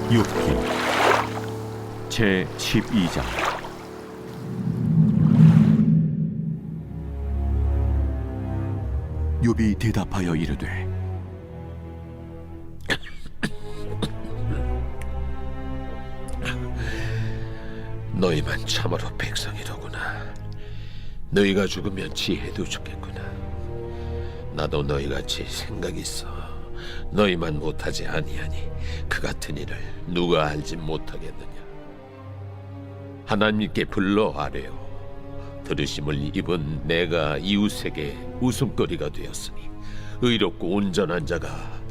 욥기 제 12장. 욥이 대답하여 이르되 너희만 참으로 백성이로구나. 너희가 죽으면 지혜도 죽겠구나. 나도 너희같이 생각이 있어. 너희만 못하지 아니하니 그 같은 일을 누가 알지 못하겠느냐. 하나님께 불러 아뢰어 들으심을 입은 내가 이웃에게 웃음거리가 되었으니 의롭고 온전한 자가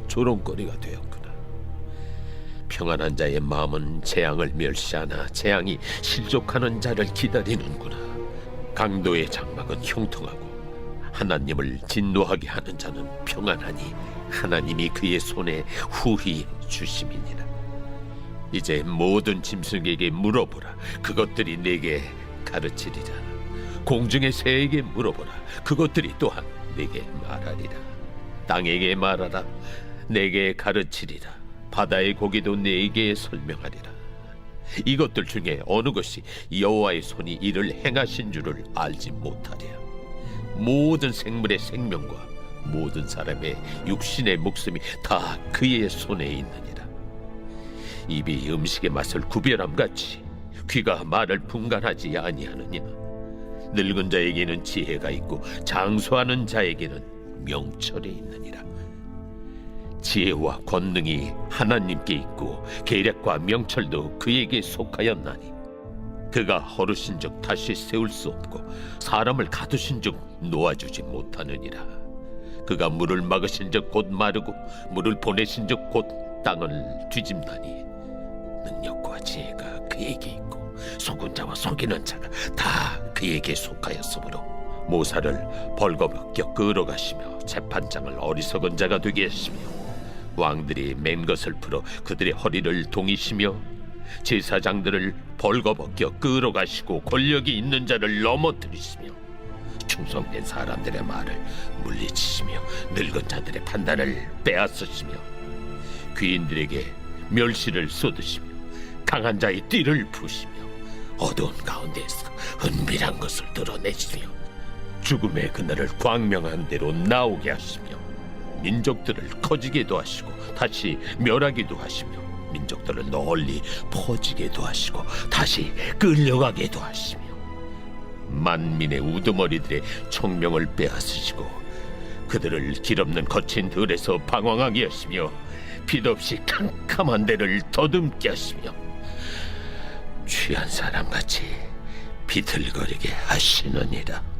조롱거리가 되었구나. 평안한 자의 마음은 재앙을 멸시하나 재앙이 실족하는 자를 기다리는구나. 강도의 장막은 형통하고 하나님을 진노하게 하는 자는 평안하니 하나님이 그의 손에 후히 주심이니라. 이제 모든 짐승에게 물어보라. 그것들이 내게 가르치리라. 공중의 새에게 물어보라. 그것들이 또한 내게 말하리라. 땅에게 말하라. 내게 가르치리라. 바다의 고기도 내게 설명하리라. 이것들 중에 어느 것이 여호와의 손이 이를 행하신 줄을 알지 못하랴. 모든 생물의 생명과 모든 사람의 육신의 목숨이 다 그의 손에 있느니라. 입이 음식의 맛을 구별함같이 귀가 말을 분간하지 아니하느냐. 늙은 자에게는 지혜가 있고 장수하는 자에게는 명철이 있느니라. 지혜와 권능이 하나님께 있고 계략과 명철도 그에게 속하였나니 그가 허르신즉 다시 세울 수 없고 사람을 가두신즉 놓아주지 못하느니라. 그가 물을 막으신즉 곧 마르고 물을 보내신즉 곧 땅을 뒤집나니 능력과 지혜가 그에게 있고 속은 자와 속이는 자가 다 그에게 속하였으므로 모사를 벌거벗겨 끌어가시며 재판장을 어리석은 자가 되게 하시며 왕들이 맨 것을 풀어 그들의 허리를 동이시며 제사장들을 벌거벗겨 끌어가시고 권력이 있는 자를 넘어뜨리시며 충성된 사람들의 말을 물리치시며 늙은 자들의 판단을 빼앗으시며 귀인들에게 멸시를 쏟으시며 강한 자의 띠를 부시며 어두운 가운데에서 은밀한 것을 드러내시며 죽음의 그날을 광명한 대로 나오게 하시며 민족들을 커지게도 하시고 다시 멸하기도 하시며 민족들을 널리 퍼지게도 하시고 다시 끌려가게도 하시며 만민의 우두머리들의 총명을 빼앗으시고 그들을 길없는 거친 들에서 방황하게 하시며 빛없이 캄캄한 데를 더듬게 하시며 취한 사람같이 비틀거리게 하시느니라.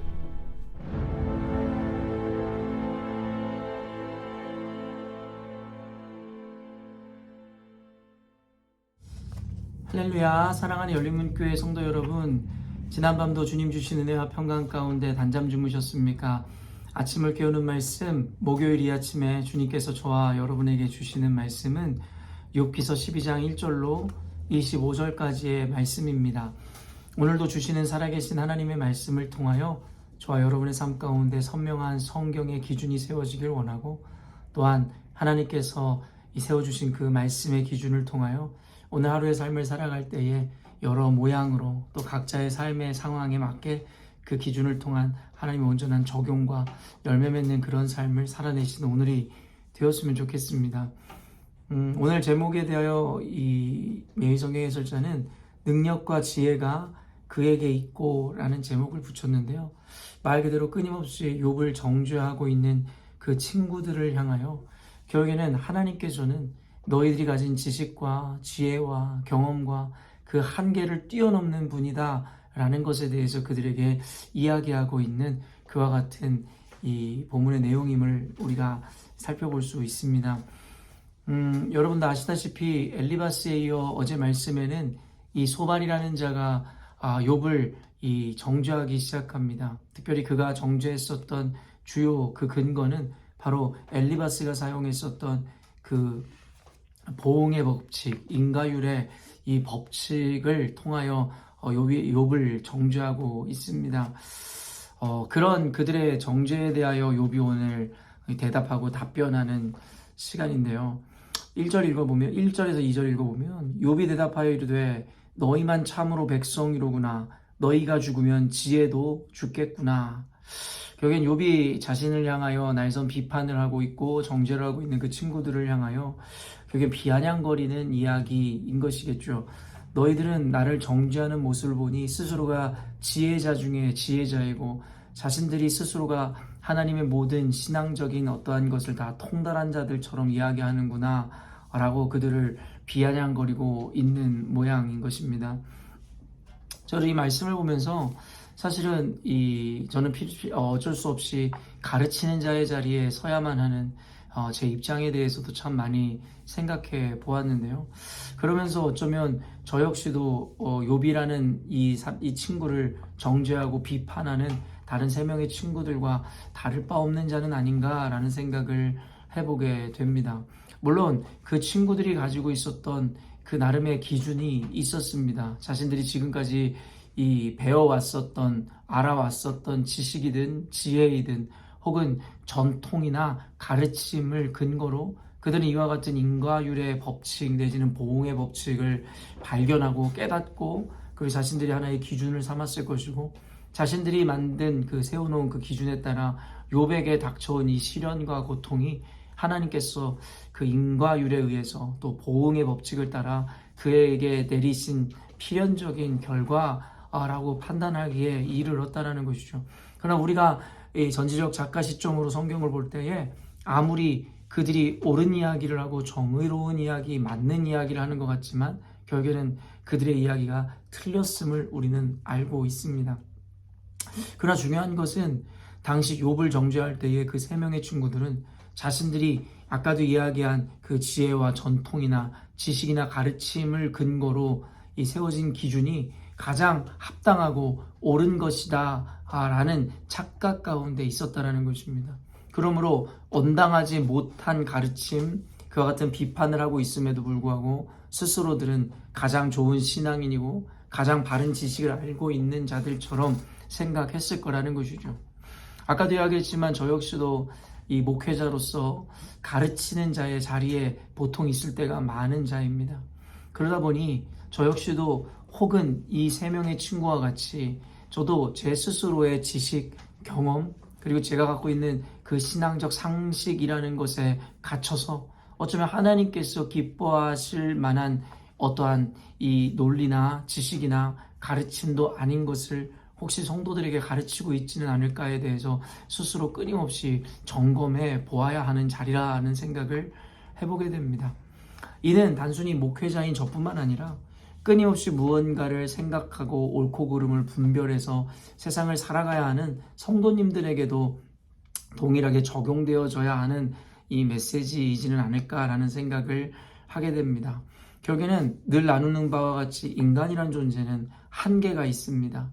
할렐루야. 사랑하는 열린문교회 성도 여러분, 지난밤도 주님 주신 은혜와 평강 가운데 단잠 주무셨습니까? 아침을 깨우는 말씀, 목요일 이 아침에 주님께서 저와 여러분에게 주시는 말씀은 욥기서 12장 1절로 25절까지의 말씀입니다. 오늘도 주시는 살아계신 하나님의 말씀을 통하여 저와 여러분의 삶 가운데 선명한 성경의 기준이 세워지길 원하고, 또한 하나님께서 이 세워주신 그 말씀의 기준을 통하여 오늘 하루의 삶을 살아갈 때에 여러 모양으로 또 각자의 삶의 상황에 맞게 그 기준을 통한 하나님의 온전한 적용과 열매 맺는 그런 삶을 살아내시는 오늘이 되었으면 좋겠습니다. 오늘 제목에 대하여 이 매일 성경 해설자는 능력과 지혜가 그에게 있고 라는 제목을 붙였는데요. 말 그대로 끊임없이 욥을 정죄하고 있는 그 친구들을 향하여 결국에는 하나님께서는 너희들이 가진 지식과 지혜와 경험과 그 한계를 뛰어넘는 분이다 라는 것에 대해서 그들에게 이야기하고 있는 그와 같은 이 본문의 내용임을 우리가 살펴볼 수 있습니다. 여러분도 아시다시피 엘리바스에 이어 어제 말씀에는 이 소발이라는 자가 욥을 이 정죄하기 시작합니다. 특별히 그가 정죄했었던 주요 그 근거는 바로 엘리바스가 사용했었던 그 보응의 법칙, 인과율의 이 법칙을 통하여 욥을 정죄하고 있습니다. 그런 그들의 정죄에 대하여 욥이 오늘 대답하고 답변하는 시간인데요. 1절 읽어보면 1절에서 2절 읽어보면 욥이 대답하여 이르되 너희만 참으로 백성이로구나. 너희가 죽으면 지혜도 죽겠구나. 결국엔 욥이 자신을 향하여 날선 비판을 하고 있고 정죄를 하고 있는 그 친구들을 향하여 결국엔 비아냥거리는 이야기인 것이겠죠. 너희들은 나를 정죄하는 모습을 보니 스스로가 지혜자 중에 지혜자이고 자신들이 스스로가 하나님의 모든 신앙적인 어떠한 것을 다 통달한 자들처럼 이야기하는구나 라고 그들을 비아냥거리고 있는 모양인 것입니다. 저는 이 말씀을 보면서 사실은 저는 어쩔 수 없이 가르치는 자의 자리에 서야만 하는 제 입장에 대해서도 참 많이 생각해 보았는데요. 그러면서 어쩌면 저 역시도 욥이라는 이 친구를 정죄하고 비판하는 다른 3명의 친구들과 다를 바 없는 자는 아닌가라는 생각을 해보게 됩니다. 물론 그 친구들이 가지고 있었던 그 나름의 기준이 있었습니다. 자신들이 지금까지 배워왔었던, 알아왔었던 지식이든 지혜이든 혹은 전통이나 가르침을 근거로 그들은 이와 같은 인과율의 법칙 내지는 보응의 법칙을 발견하고 깨닫고 그리고 자신들이 하나의 기준을 삼았을 것이고 자신들이 만든 세워놓은 그 기준에 따라 욥에게 닥쳐온 이 시련과 고통이 하나님께서 그 인과율에 의해서 또 보응의 법칙을 따라 그에게 내리신 필연적인 결과라고 판단하기에 이르렀다는 것이죠. 그러나 우리가 이 전지적 작가 시점으로 성경을 볼 때에 아무리 그들이 옳은 이야기를 하고 정의로운 이야기, 맞는 이야기를 하는 것 같지만 결국에는 그들의 이야기가 틀렸음을 우리는 알고 있습니다. 그러나 중요한 것은 당시 욥을 정죄할 때의 그 3명의 친구들은 자신들이 아까도 이야기한 그 지혜와 전통이나 지식이나 가르침을 근거로 이 세워진 기준이 가장 합당하고 옳은 것이다 라는 착각 가운데 있었다는 것입니다. 그러므로 온당하지 못한 가르침, 그와 같은 비판을 하고 있음에도 불구하고 스스로들은 가장 좋은 신앙인이고 가장 바른 지식을 알고 있는 자들처럼 생각했을 거라는 것이죠. 아까도 이야기했지만 저 역시도 이 목회자로서 가르치는 자의 자리에 보통 있을 때가 많은 자입니다. 그러다 보니 저 역시도 혹은 이 3명의 친구와 같이 저도 제 스스로의 지식, 경험 그리고 제가 갖고 있는 그 신앙적 상식이라는 것에 갇혀서 어쩌면 하나님께서 기뻐하실 만한 어떠한 이 논리나 지식이나 가르침도 아닌 것을 혹시 성도들에게 가르치고 있지는 않을까에 대해서 스스로 끊임없이 점검해 보아야 하는 자리라는 생각을 해보게 됩니다. 이는 단순히 목회자인 저뿐만 아니라 끊임없이 무언가를 생각하고 옳고 그름을 분별해서 세상을 살아가야 하는 성도님들에게도 동일하게 적용되어져야 하는 이 메시지이지는 않을까라는 생각을 하게 됩니다. 결국에는 늘 나누는 바와 같이 인간이란 존재는 한계가 있습니다.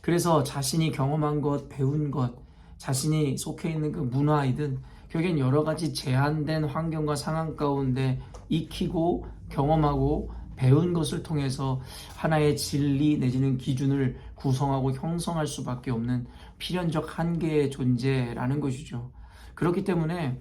그래서 자신이 경험한 것, 배운 것, 자신이 속해 있는 그 문화이든 결국엔 여러 가지 제한된 환경과 상황 가운데 익히고 경험하고 배운 것을 통해서 하나의 진리 내지는 기준을 구성하고 형성할 수밖에 없는 필연적 한계의 존재라는 것이죠. 그렇기 때문에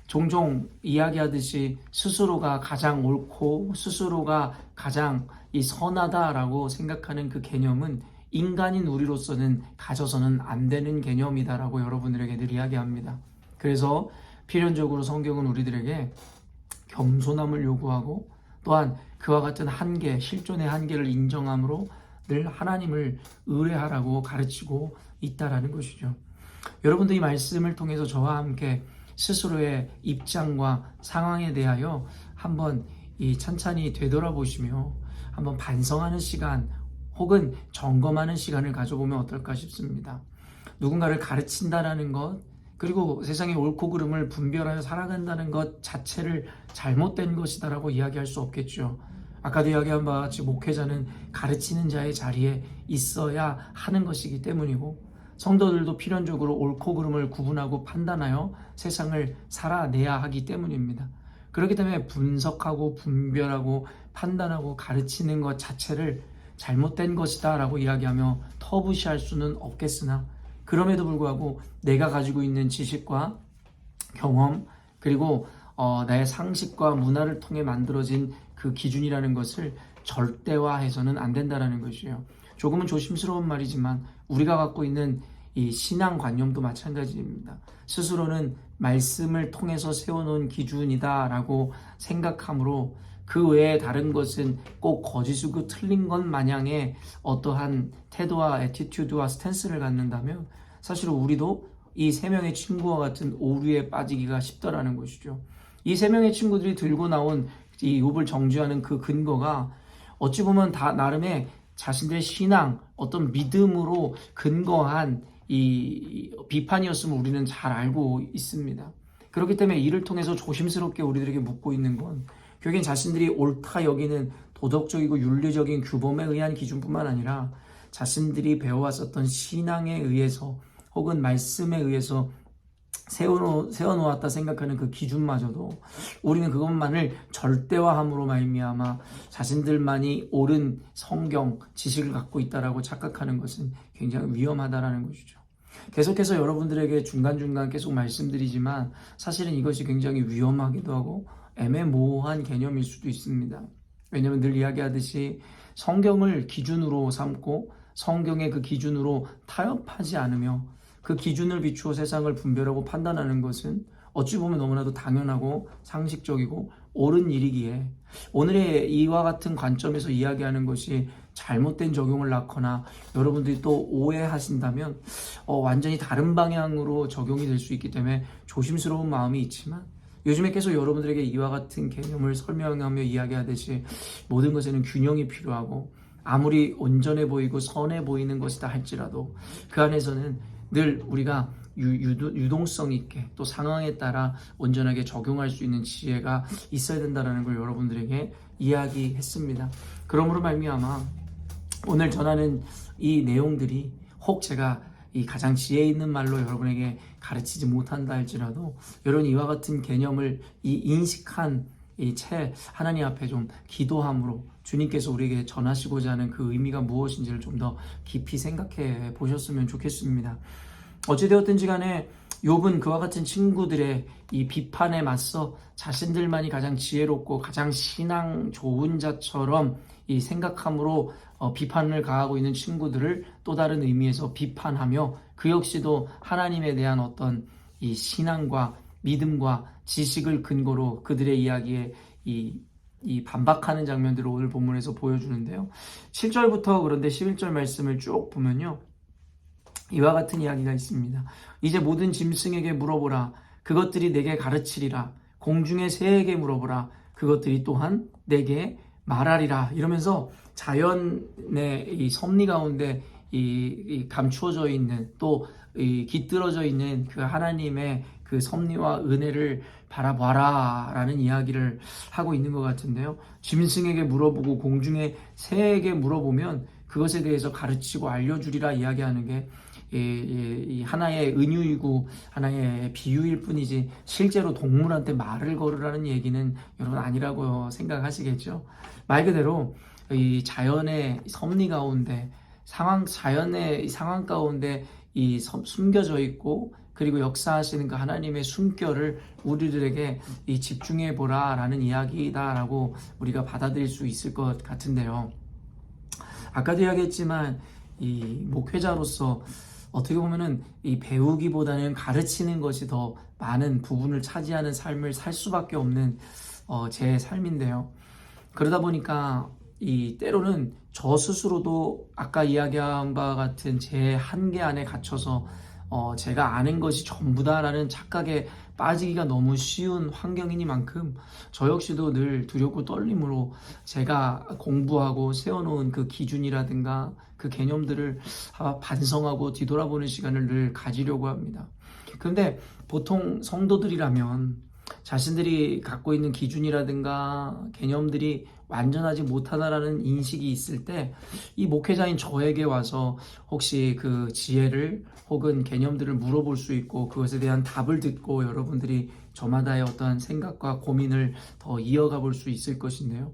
종종 이야기하듯이 스스로가 가장 옳고 스스로가 가장 선하다라고 생각하는 그 개념은 인간인 우리로서는 가져서는 안 되는 개념이다라고 여러분들에게 늘 이야기합니다. 그래서 필연적으로 성경은 우리들에게 겸손함을 요구하고 또한 그와 같은 한계, 실존의 한계를 인정함으로 늘 하나님을 의뢰하라고 가르치고 있다라는 것이죠. 여러분도 이 말씀을 통해서 저와 함께 스스로의 입장과 상황에 대하여 한번 찬찬히 되돌아보시며 한번 반성하는 시간 혹은 점검하는 시간을 가져보면 어떨까 싶습니다. 누군가를 가르친다라는 것 그리고 세상의 옳고 그름을 분별하여 살아간다는 것 자체를 잘못된 것이다라고 이야기할 수 없겠죠. 아까도 이야기한 바와 같이 목회자는 가르치는 자의 자리에 있어야 하는 것이기 때문이고 성도들도 필연적으로 옳고 그름을 구분하고 판단하여 세상을 살아내야 하기 때문입니다. 그렇기 때문에 분석하고 분별하고 판단하고 가르치는 것 자체를 잘못된 것이다 라고 이야기하며 터부시할 수는 없겠으나 그럼에도 불구하고 내가 가지고 있는 지식과 경험 그리고 나의 상식과 문화를 통해 만들어진 그 기준이라는 것을 절대화해서는 안 된다라는 것이에요. 조금은 조심스러운 말이지만 우리가 갖고 있는 이 신앙관념도 마찬가지입니다. 스스로는 말씀을 통해서 세워놓은 기준이다라고 생각하므로 그 외에 다른 것은 꼭 거짓이고 틀린 것 마냥의 어떠한 태도와 애티튜드와 스탠스를 갖는다면 사실 우리도 이 세 명의 친구와 같은 오류에 빠지기가 쉽다라는 것이죠. 이 세 명의 친구들이 들고 나온 이 욥을 정죄하는 그 근거가 어찌 보면 다 나름의 자신들의 신앙, 어떤 믿음으로 근거한 이 비판이었음을 우리는 잘 알고 있습니다. 그렇기 때문에 이를 통해서 조심스럽게 우리들에게 묻고 있는 건 결국엔 자신들이 옳다 여기는 도덕적이고 윤리적인 규범에 의한 기준뿐만 아니라 자신들이 배워왔었던 신앙에 의해서 혹은 말씀에 의해서 세워놓았다 생각하는 그 기준마저도 우리는 그것만을 절대화함으로 말미암아 자신들만이 옳은 성경 지식을 갖고 있다라고 착각하는 것은 굉장히 위험하다라는 것이죠. 계속해서 여러분들에게 중간중간 계속 말씀드리지만 사실은 이것이 굉장히 위험하기도 하고 애매모호한 개념일 수도 있습니다. 왜냐하면 늘 이야기하듯이 성경을 기준으로 삼고 성경의 그 기준으로 타협하지 않으며 그 기준을 비추어 세상을 분별하고 판단하는 것은 어찌 보면 너무나도 당연하고 상식적이고 옳은 일이기에 오늘의 이와 같은 관점에서 이야기하는 것이 잘못된 적용을 낳거나 여러분들이 또 오해하신다면 완전히 다른 방향으로 적용이 될 수 있기 때문에 조심스러운 마음이 있지만 요즘에 계속 여러분들에게 이와 같은 개념을 설명하며 이야기하듯이 모든 것에는 균형이 필요하고 아무리 온전해 보이고 선해 보이는 것이다 할지라도 그 안에서는 늘 우리가 유동성 있게 또 상황에 따라 온전하게 적용할 수 있는 지혜가 있어야 된다는 걸 여러분들에게 이야기했습니다. 그러므로 말미암아 오늘 전하는 이 내용들이 혹 제가 이 가장 지혜 있는 말로 여러분에게 가르치지 못한다 할지라도 여러분 이와 같은 개념을 인식한 이 채 하나님 앞에 좀 기도함으로 주님께서 우리에게 전하시고자 하는 그 의미가 무엇인지를 좀 더 깊이 생각해 보셨으면 좋겠습니다. 어찌되었든지 간에 욥은 그와 같은 친구들의 이 비판에 맞서 자신들만이 가장 지혜롭고 가장 신앙 좋은 자처럼 이 생각함으로 비판을 가하고 있는 친구들을 또 다른 의미에서 비판하며 그 역시도 하나님에 대한 어떤 이 신앙과 믿음과 지식을 근거로 그들의 이야기에 이 반박하는 장면들을 오늘 본문에서 보여주는데요. 7절부터 그런데 11절 말씀을 쭉 보면요. 이와 같은 이야기가 있습니다. 이제 모든 짐승에게 물어보라. 그것들이 내게 가르치리라. 공중의 새에게 물어보라. 그것들이 또한 내게 말하리라. 이러면서 자연의 이 섭리 가운데 이 감추어져 있는 또 이 깃들어져 있는 그 하나님의 그 섭리와 은혜를 바라봐라 라는 이야기를 하고 있는 것 같은데요. 짐승에게 물어보고 공중의 새에게 물어보면 그것에 대해서 가르치고 알려주리라 이야기하는 게 이 하나의 은유이고 하나의 비유일 뿐이지 실제로 동물한테 말을 걸으라는 얘기는 여러분 아니라고 생각하시겠죠. 말 그대로 이 자연의 섭리 가운데 자연의 상황 가운데 이 숨겨져 있고 그리고 역사하시는 그 하나님의 숨결을 우리들에게 이 집중해 보라라는 이야기다라고 우리가 받아들일 수 있을 것 같은데요. 아까도 이야기했지만 이 목회자로서 어떻게 보면은 이 배우기보다는 가르치는 것이 더 많은 부분을 차지하는 삶을 살 수밖에 없는 제 삶인데요. 그러다 보니까 이 때로는 저 스스로도 아까 이야기한 바와 같은 제 한계 안에 갇혀서 제가 아는 것이 전부다라는 착각에 빠지기가 너무 쉬운 환경이니만큼 저 역시도 늘 두렵고 떨림으로 제가 공부하고 세워놓은 그 기준이라든가 그 개념들을 반성하고 뒤돌아보는 시간을 늘 가지려고 합니다. 그런데 보통 성도들이라면 자신들이 갖고 있는 기준이라든가 개념들이 완전하지 못하다라는 인식이 있을 때 이 목회자인 저에게 와서 혹시 그 지혜를 혹은 개념들을 물어볼 수 있고 그것에 대한 답을 듣고 여러분들이 저마다의 어떠한 생각과 고민을 더 이어가 볼 수 있을 것인데요.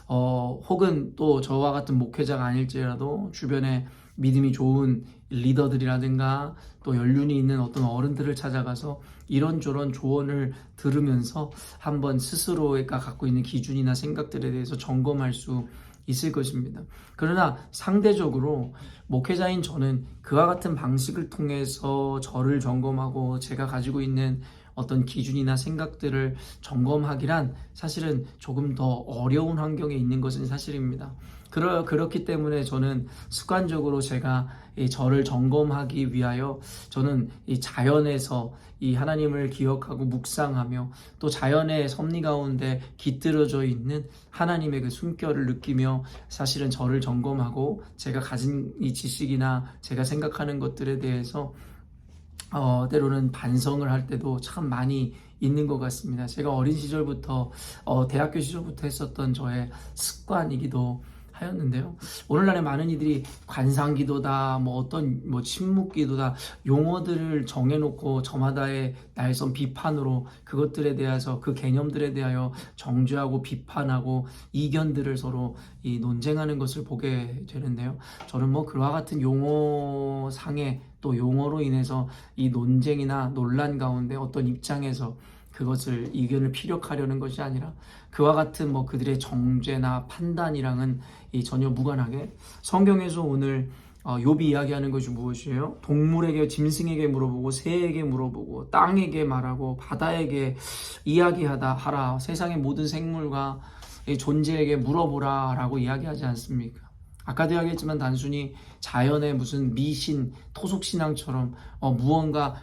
혹은 또 저와 같은 목회자가 아닐지라도 주변에 믿음이 좋은 리더들이라든가 또 연륜이 있는 어떤 어른들을 찾아가서 이런저런 조언을 들으면서 한번 스스로가 갖고 있는 기준이나 생각들에 대해서 점검할 수 있을 것입니다. 그러나 상대적으로 목회자인 저는 그와 같은 방식을 통해서 저를 점검하고 제가 가지고 있는 어떤 기준이나 생각들을 점검하기란 사실은 조금 더 어려운 환경에 있는 것은 사실입니다. 그렇기 때문에 저는 습관적으로 제가 이 저를 점검하기 위하여 저는 이 자연에서 이 하나님을 기억하고 묵상하며 또 자연의 섭리 가운데 깃들어져 있는 하나님의 그 숨결을 느끼며 사실은 저를 점검하고 제가 가진 이 지식이나 제가 생각하는 것들에 대해서 때로는 반성을 할 때도 참 많이 있는 것 같습니다. 제가 어린 시절부터 대학교 시절부터 했었던 저의 습관이기도 하였는데요. 오늘날에 많은 이들이 관상기도다, 어떤 침묵기도다 용어들을 정해놓고 저마다의 날선 비판으로 그것들에 대해서 그 개념들에 대하여 정죄하고 비판하고 이견들을 서로 이 논쟁하는 것을 보게 되는데요. 저는 그와 같은 용어상의 또 용어로 인해서 이 논쟁이나 논란 가운데 어떤 입장에서 그것을 의견을 피력하려는 것이 아니라 그와 같은 그들의 정죄나 판단이랑은 전혀 무관하게 성경에서 오늘 욥이 이야기하는 것이 무엇이에요? 동물에게, 짐승에게 물어보고 새에게 물어보고 땅에게 말하고 바다에게 이야기하라, 세상의 모든 생물과 존재에게 물어보라 라고 이야기하지 않습니까? 아까도 이야기했지만 단순히 자연의 무슨 미신, 토속신앙처럼 무언가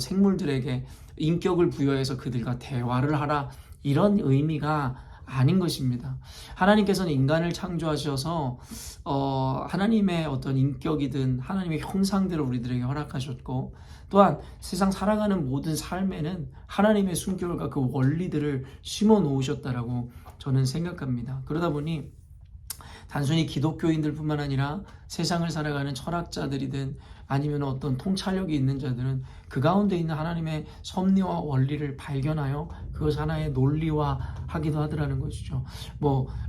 생물들에게 인격을 부여해서 그들과 대화를 하라, 이런 의미가 아닌 것입니다. 하나님께서는 인간을 창조하셔서 하나님의 어떤 인격이든 하나님의 형상들을 우리들에게 허락하셨고 또한 세상 살아가는 모든 삶에는 하나님의 숨결과 그 원리들을 심어 놓으셨다라고 저는 생각합니다. 그러다 보니 단순히 기독교인들 뿐만 아니라 세상을 살아가는 철학자들이든 아니면 어떤 통찰력이 있는 자들은 그 가운데 있는 하나님의 섭리와 원리를 발견하여 그것을 하나의 논리화하기도 하더라는 것이죠.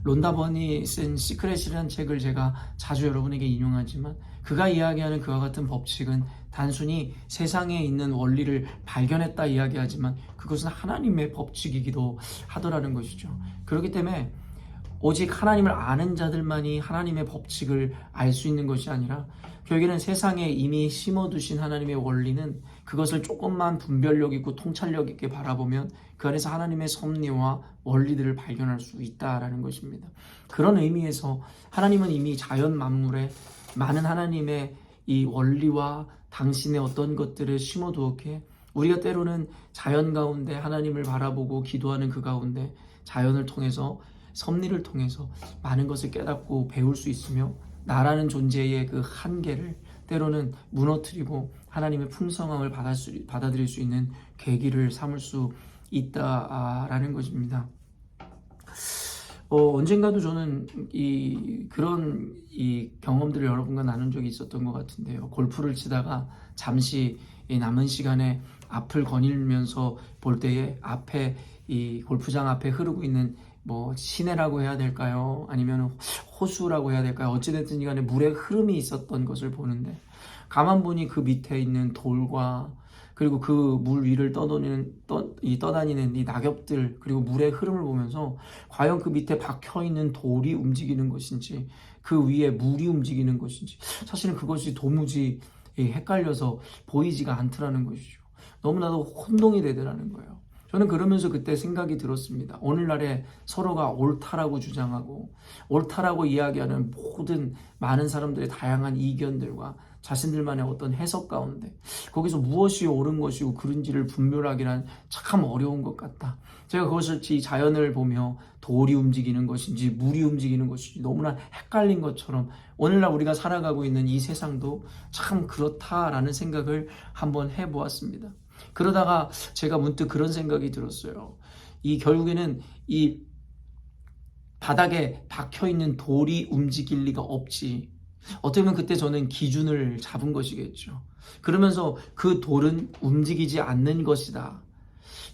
론다 버니 쓴 시크릿이라는 책을 제가 자주 여러분에게 인용하지만 그가 이야기하는 그와 같은 법칙은 단순히 세상에 있는 원리를 발견했다 이야기하지만 그것은 하나님의 법칙이기도 하더라는 것이죠. 그렇기 때문에 오직 하나님을 아는 자들만이 하나님의 법칙을 알 수 있는 것이 아니라 결국에는 세상에 이미 심어두신 하나님의 원리는 그것을 조금만 분별력 있고 통찰력 있게 바라보면 그 안에서 하나님의 섭리와 원리들을 발견할 수 있다라는 것입니다. 그런 의미에서 하나님은 이미 자연 만물에 많은 하나님의 이 원리와 당신의 어떤 것들을 심어두었기에 우리가 때로는 자연 가운데 하나님을 바라보고 기도하는 그 가운데 자연을 통해서 섭리를 통해서 많은 것을 깨닫고 배울 수 있으며 나라는 존재의 그 한계를 때로는 무너뜨리고 하나님의 풍성함을 받아들일 수 있는 계기를 삼을 수 있다라는 것입니다. 언젠가도 저는 그런 경험들을 여러분과 나눈 적이 있었던 것 같은데요. 골프를 치다가 잠시 남은 시간에 앞을 거닐면서 볼 때에 앞에 이 골프장 앞에 흐르고 있는 시내라고 해야 될까요? 아니면 호수라고 해야 될까요? 어찌됐든 간에 물의 흐름이 있었던 것을 보는데 가만 보니 그 밑에 있는 돌과 그리고 그 물 위를 떠다니는 이 낙엽들 그리고 물의 흐름을 보면서 과연 그 밑에 박혀있는 돌이 움직이는 것인지 그 위에 물이 움직이는 것인지 사실은 그것이 도무지 헷갈려서 보이지가 않더라는 것이죠. 너무나도 혼동이 되더라는 거예요. 저는 그러면서 그때 생각이 들었습니다. 오늘날에 서로가 옳다라고 주장하고 옳다라고 이야기하는 모든 많은 사람들의 다양한 이견들과 자신들만의 어떤 해석 가운데 거기서 무엇이 옳은 것이고 그른지를 분별하기란 참 어려운 것 같다. 제가 그것을 자연을 보며 돌이 움직이는 것인지 물이 움직이는 것인지 너무나 헷갈린 것처럼 오늘날 우리가 살아가고 있는 이 세상도 참 그렇다라는 생각을 한번 해보았습니다. 그러다가 제가 문득 그런 생각이 들었어요. 결국에는 이 바닥에 박혀있는 돌이 움직일 리가 없지. 어떻게 보면 그때 저는 기준을 잡은 것이겠죠. 그러면서 그 돌은 움직이지 않는 것이다.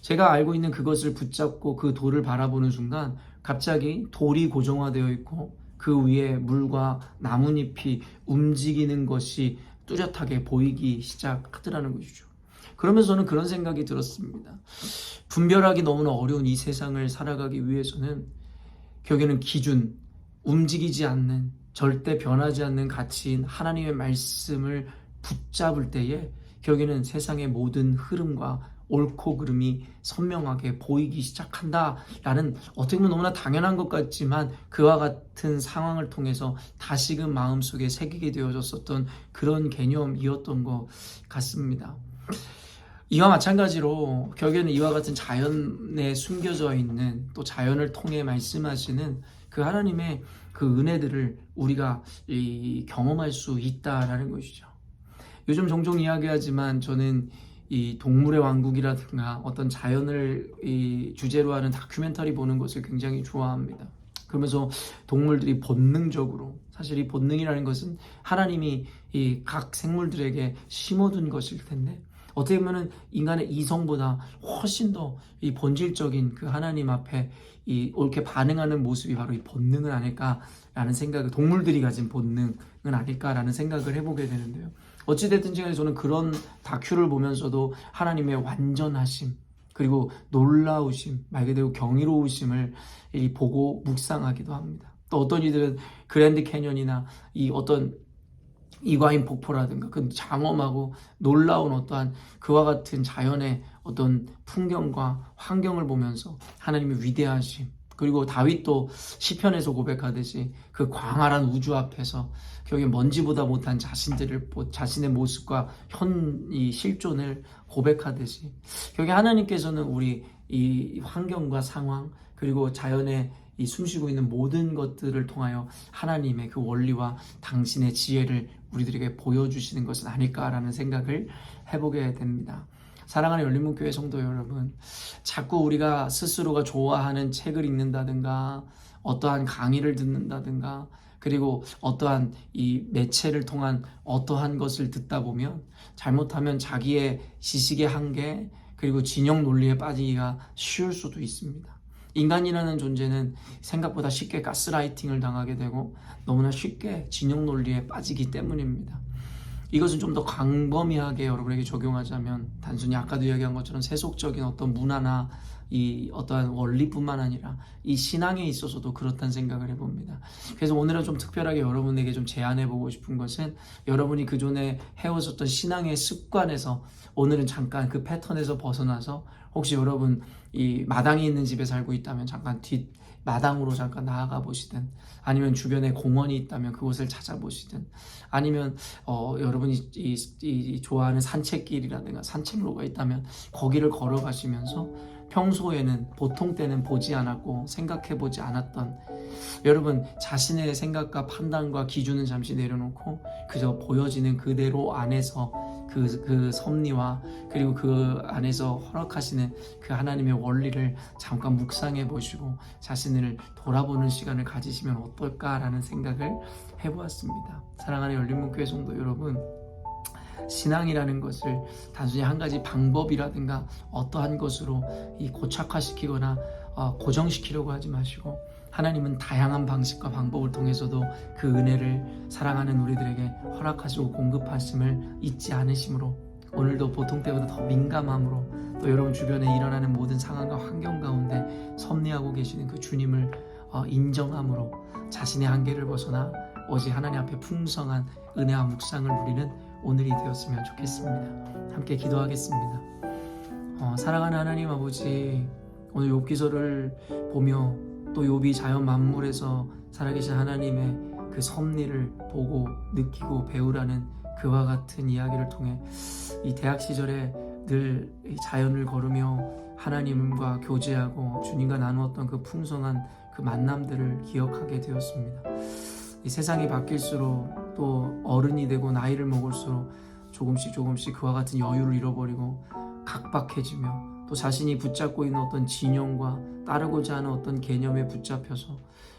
제가 알고 있는 그것을 붙잡고 그 돌을 바라보는 순간 갑자기 돌이 고정화되어 있고 그 위에 물과 나뭇잎이 움직이는 것이 뚜렷하게 보이기 시작하더라는 것이죠. 그러면서 저는 그런 생각이 들었습니다. 분별하기 너무나 어려운 이 세상을 살아가기 위해서는 결국에는 기준, 움직이지 않는, 절대 변하지 않는 가치인 하나님의 말씀을 붙잡을 때에 결국에는 세상의 모든 흐름과 옳고 그름이 선명하게 보이기 시작한다라는, 어떻게 보면 너무나 당연한 것 같지만 그와 같은 상황을 통해서 다시금 마음속에 새기게 되어졌었던 그런 개념이었던 것 같습니다. 이와 마찬가지로 결국에는 이와 같은 자연에 숨겨져 있는, 또 자연을 통해 말씀하시는 그 하나님의 그 은혜들을 우리가 경험할 수 있다라는 것이죠. 요즘 종종 이야기하지만 저는 이 동물의 왕국이라든가 어떤 자연을 주제로 하는 다큐멘터리 보는 것을 굉장히 좋아합니다. 그러면서 동물들이 본능적으로, 사실 이 본능이라는 것은 하나님이 이 각 생물들에게 심어둔 것일 텐데, 어떻게 보면 인간의 이성보다 훨씬 더 이 본질적인 그 하나님 앞에 옳게 반응하는 모습이 바로 이 본능은 아닐까라는 생각을, 동물들이 가진 본능은 아닐까라는 생각을 해보게 되는데요. 어찌됐든 간에 저는 그런 다큐를 보면서도 하나님의 완전하심, 그리고 놀라우심, 말 그대로 경이로우심을 보고 묵상하기도 합니다. 또 어떤 이들은 그랜드 캐년이나 이 어떤 이과인 폭포라든가 그 장엄하고 놀라운 어떠한 그와 같은 자연의 어떤 풍경과 환경을 보면서 하나님의 위대하심, 그리고 다윗도 시편에서 고백하듯이 그 광활한 우주 앞에서 결국에 먼지보다 못한 자신의 모습과 이 실존을 고백하듯이, 결국에 하나님께서는 우리 이 환경과 상황, 그리고 자연의 이 숨쉬고 있는 모든 것들을 통하여 하나님의 그 원리와 당신의 지혜를 우리들에게 보여주시는 것은 아닐까라는 생각을 해보게 됩니다. 사랑하는 열린문교회 성도 여러분, 자꾸 우리가 스스로가 좋아하는 책을 읽는다든가 어떠한 강의를 듣는다든가, 그리고 어떠한 이 매체를 통한 어떠한 것을 듣다 보면 잘못하면 자기의 지식의 한계, 그리고 진영 논리에 빠지기가 쉬울 수도 있습니다. 인간이라는 존재는 생각보다 쉽게 가스라이팅을 당하게 되고 너무나 쉽게 진영 논리에 빠지기 때문입니다. 이것은 좀 더 광범위하게 여러분에게 적용하자면, 단순히 아까도 이야기한 것처럼 세속적인 어떤 문화나 이 어떠한 원리뿐만 아니라 이 신앙에 있어서도 그렇다는 생각을 해봅니다. 그래서 오늘은 좀 특별하게 여러분에게 좀 제안해보고 싶은 것은, 여러분이 그전에 해오셨던 신앙의 습관에서 오늘은 잠깐 그 패턴에서 벗어나서, 혹시 여러분 이 마당이 있는 집에 살고 있다면 잠깐 뒷 마당으로 잠깐 나아가 보시든, 아니면 주변에 공원이 있다면 그곳을 찾아보시든, 아니면 여러분이 좋아하는 산책길이라든가 산책로가 있다면 거기를 걸어가시면서 평소에는, 보통 때는 보지 않았고 생각해보지 않았던 여러분 자신의 생각과 판단과 기준은 잠시 내려놓고 그저 보여지는 그대로 안에서 그 섭리와, 그리고 그 안에서 허락하시는 그 하나님의 원리를 잠깐 묵상해 보시고 자신을 돌아보는 시간을 가지시면 어떨까라는 생각을 해보았습니다. 사랑하는 열린문교회 성도 여러분, 신앙이라는 것을 단순히 한 가지 방법이라든가 어떠한 것으로 고착화시키거나 고정시키려고 하지 마시고, 하나님은 다양한 방식과 방법을 통해서도 그 은혜를 사랑하는 우리들에게 허락하시고 공급하심을 잊지 않으심으로, 오늘도 보통 때보다 더 민감함으로, 또 여러분 주변에 일어나는 모든 상황과 환경 가운데 섭리하고 계시는 그 주님을 인정함으로 자신의 한계를 벗어나 오직 하나님 앞에 풍성한 은혜와 묵상을 누리는 오늘이 되었으면 좋겠습니다. 함께 기도하겠습니다. 사랑하는 하나님 아버지, 오늘 욥기서를 보며 또 욥이 자연 만물에서 살아계신 하나님의 그 섭리를 보고 느끼고 배우라는 그와 같은 이야기를 통해 이 대학 시절에 늘 자연을 걸으며 하나님과 교제하고 주님과 나누었던 그 풍성한 그 만남들을 기억하게 되었습니다. 이 세상이 바뀔수록, 또 어른이 되고 나이를 먹을수록 조금씩 그와 같은 여유를 잃어버리고 각박해지며, 또 자신이 붙잡고 있는 어떤 진영과 따르고자 하는 어떤 개념에 붙잡혀서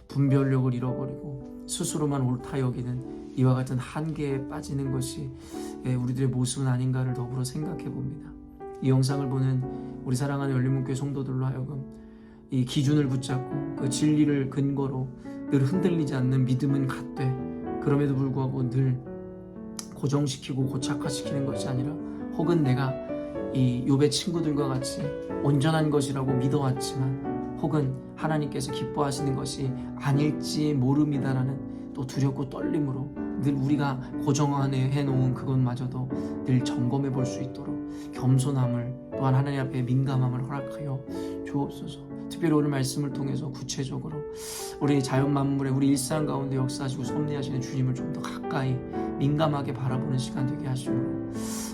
분별력을 잃어버리고 스스로만 옳다 여기는 이와 같은 한계에 빠지는 것이 우리들의 모습은 아닌가를 더불어 생각해 봅니다. 이 영상을 보는 우리 사랑하는 열린문교회 성도들로 하여금 이 기준을 붙잡고 그 진리를 근거로 늘 흔들리지 않는 믿음은 갖되 그럼에도 불구하고 늘 고정시키고 고착화시키는 것이 아니라 혹은 내가 이 욥의 친구들과 같이 온전한 것이라고 믿어왔지만 혹은 하나님께서 기뻐하시는 것이 아닐지 모릅니다라는 또 두렵고 떨림으로 늘 우리가 고정해 놓은 그것마저도 늘 점검해 볼 수 있도록 겸손함을 또한 하나님 앞에 민감함을 허락하여 주옵소서. 특별히 오늘 말씀을 통해서 구체적으로 우리 자연 만물에 우리 일상 가운데 역사하시고 섭리하시는 주님을 좀 더 가까이 민감하게 바라보는 시간 되게 하시므로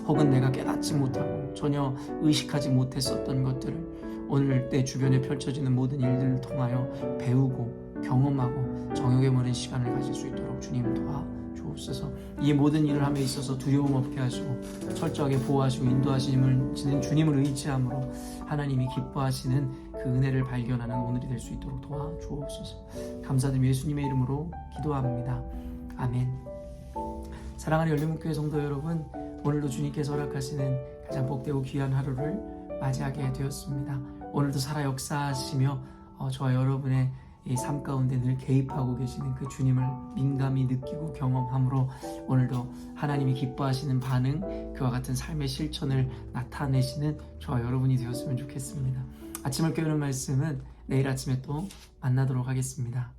혹은 내가 깨닫지 못하고 전혀 의식하지 못했었던 것들을 오늘 내 주변에 펼쳐지는 모든 일들을 통하여 배우고 경험하고 정욕해보는 시간을 가질 수 있도록 주님 도와주옵소서. 이 모든 일을 함에 있어서 두려움 없게 하시고 철저하게 보호하시고 인도하시는 주님을 의지함으로 하나님이 기뻐하시는 그 은혜를 발견하는 오늘이 될 수 있도록 도와주옵소서. 감사드리며 예수님의 이름으로 기도합니다. 아멘. 사랑하는 열린문교회 성도 여러분, 오늘도 주님께서 허락하시는 가장 복되고 귀한 하루를 맞이하게 되었습니다. 오늘도 살아 역사하시며 저와 여러분의 이 삶 가운데 늘 개입하고 계시는 그 주님을 민감히 느끼고 경험함으로 오늘도 하나님이 기뻐하시는 반응, 그와 같은 삶의 실천을 나타내시는 저와 여러분이 되었으면 좋겠습니다. 아침을 깨우는 말씀은 내일 아침에 또 만나도록 하겠습니다.